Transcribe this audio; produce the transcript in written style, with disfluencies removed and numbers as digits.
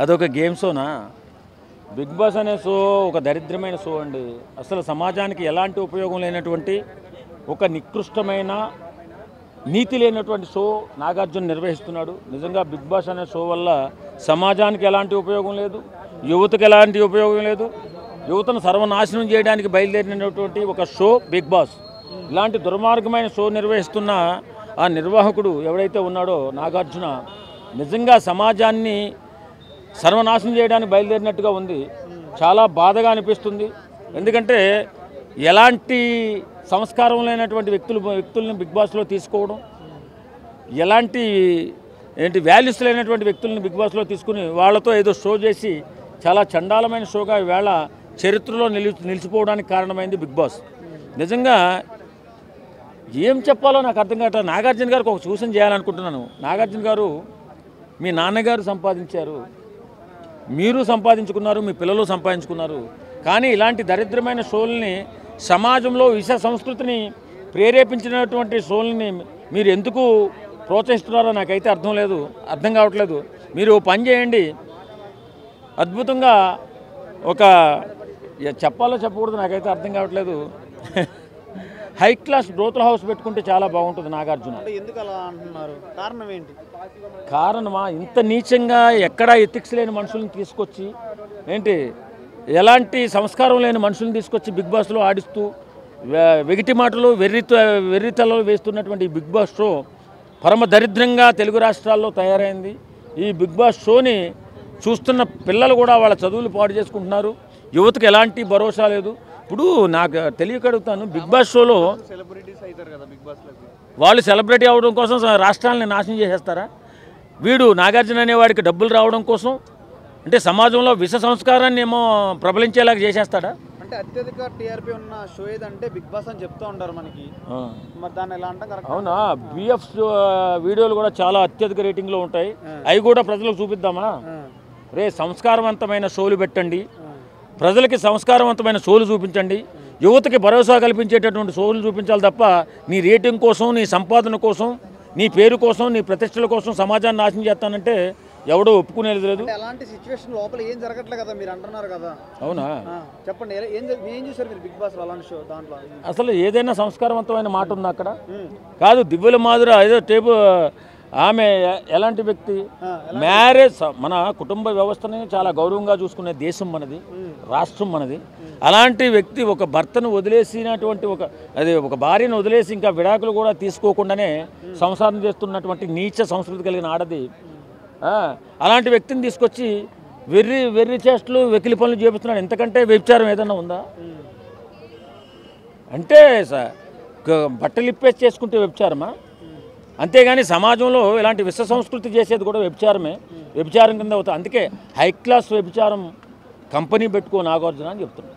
అదొక game షోనా? Big boss అనే show ఒక దరిద్రమైన షో అండి. అసలు సమాజానికి ఎలాంటి ఉపయోగం లేనటువంటి ఒక నికృష్టమైన నీతి లేనటువంటి షో నాగార్జున నిర్వహిస్తున్నాడు. నిజంగా బిగ్ బాస్ అనే షో వల్ల సమాజానికి ఎలాంటి ఉపయోగం లేదు, యువతకు ఎలాంటి ఉపయోగం లేదు. యువతను సర్వనాశనం చేయడానికి బయలుదేరినటువంటి ఒక షో బిగ్ బాస్. ఇలాంటి దుర్మార్గమైన షో నిర్వహిస్తున్న ఆ నిర్వాహకుడు ఎవడైతే ఉన్నాడో నాగార్జున, నిజంగా సమాజాన్ని సర్వనాశనం చేయడానికి బయలుదేరినట్టుగా ఉంది. చాలా బాధగా అనిపిస్తుంది. ఎందుకంటే ఎలాంటి సంస్కారం లేనటువంటి వ్యక్తుల్ని బిగ్ బాస్లో తీసుకోవడం, ఎలాంటి వాల్యూస్ లేనటువంటి వ్యక్తుల్ని బిగ్ బాస్లో తీసుకుని వాళ్ళతో ఏదో షో చేసి చాలా చండాలమైన షోగా ఈవేళ చరిత్రలో నిలిచిపోవడానికి కారణమైంది బిగ్ బాస్. నిజంగా ఏం చెప్పాలో నాకు అర్థం కావట్లేదు. నాగార్జున గారికి ఒక సూచన చేయాలనుకుంటున్నాను. నాగార్జున గారు, మీ నాన్నగారు సంపాదించారు, మీరు సంపాదించుకున్నారు, మీ పిల్లలు సంపాదించుకున్నారు. కానీ ఇలాంటి దరిద్రమైన షోల్ని, సమాజంలో విష సంస్కృతిని ప్రేరేపించినటువంటి షోల్ని మీరు ఎందుకు ప్రోత్సహిస్తున్నారో నాకైతే అర్థం కావట్లేదు. మీరు పని చేయండి, అద్భుతంగా ఒక చెప్పాలో చెప్పకూడదు నాకైతే అర్థం కావట్లేదు. హై క్లాస్ బ్రోతల్ హౌస్ పెట్టుకుంటే చాలా బాగుంటుంది నాగార్జున. ఎందుకు అలా అంటున్నారు? కారణం ఏంటి? కారణమా, ఇంత నీచంగా ఎక్కడా ఎథిక్స్ లేని మనుషుల్ని తీసుకొచ్చి, ఎలాంటి సంస్కారం లేని మనుషుల్ని తీసుకొచ్చి బిగ్ బాస్లో ఆడిస్తూ వెగిటి మాటలు వెర్రితలలో వేస్తున్నటువంటి బిగ్ బాస్ షో పరమ దరిద్రంగా తెలుగు రాష్ట్రాల్లో తయారైంది. ఈ బిగ్ బాస్ షోని చూస్తున్న పిల్లలు కూడా వాళ్ళ చదువులు పాడు చేసుకుంటున్నారు. యువతకు ఎలాంటి భరోసా లేదు. ఇప్పుడు నాకు తెలియకడుగుతాను, బిగ్ బాస్ షోలో వాళ్ళు సెలబ్రిటీ అవడం కోసం రాష్ట్రాలని నాశనం చేసేస్తారా? వీడు నాగార్జున అనేవాడికి డబ్బులు రావడం కోసం, అంటే సమాజంలో విష సంస్కారాన్ని ఏమో ప్రబలించేలాగా చేసేస్తాడా? అంటే అత్యధిక టీఆర్పీ ఉన్న షో ఏదంటే బిగ్ బాస్ అని చెప్తూ ఉంటారు మనకి. మరి దాన్ని ఎలా అంటాం? కరెక్ట్. అవునా? బిఎఫ్ వీడియోలు కూడా చాలా అత్యధిక రేటింగ్లో ఉంటాయి. అవి కూడా ప్రజలకు చూపిద్దామా? సంస్కారవంతమైన షోలు పెట్టండి, ప్రజలకి సంస్కారవంతమైన షోలు చూపించండి, యువతకి భరోసా కల్పించేటటువంటి షోలు చూపించాలి తప్ప నీ రేటింగ్ కోసం, నీ సంపాదన కోసం, నీ పేరు కోసం, నీ ప్రతిష్టల కోసం సమాజాన్ని నాశనం చేస్తానంటే ఎవడో ఒప్పుకునేది లేదు. అలాంటి సిచ్యువేషన్ లోపల ఏం జరగట్లే కదా, మీరు అంటున్నారు కదా. అవునా? చెప్పండి, ఏం చూసారు మీరు బిగ్ బాస్ అలాంటి షో? దాంట్లో అసలు ఏదైనా సంస్కారవంతమైన మాట ఉందా అక్కడ? కాదు. దివ్యల మాధురి ఏదో ఆమె ఎలాంటి వ్యక్తి? మ్యారేజ్, మన కుటుంబ వ్యవస్థని చాలా గౌరవంగా చూసుకునే దేశం మనది, రాష్ట్రం మనది. అలాంటి వ్యక్తి ఒక భర్తను వదిలేసినటువంటి ఒక భార్యను వదిలేసి ఇంకా విడాకులు కూడా తీసుకోకుండానే సంసారం చేస్తున్నటువంటి నీచ సంస్కృతి కలిగిన ఆడది. అలాంటి వ్యక్తిని తీసుకొచ్చి వెర్రి చేష్టలు, వెకిలి పనులు చేపిస్తున్నాడు. ఎంతకంటే వ్యభిచారం ఏదన్నా ఉందా? అంటే బట్టలు ఇప్పేసి చేసుకుంటే వ్యభిచారమా? అంతేగాని సమాజంలో ఇలాంటి విశ్వ సంస్కృతి చేసేది కూడా వ్యభిచారం కింద అవుతుంది. అందుకే హై క్లాస్ వ్యభిచారం కంపెనీ పెట్టుకో నాగార్జున అని చెప్తున్నాను.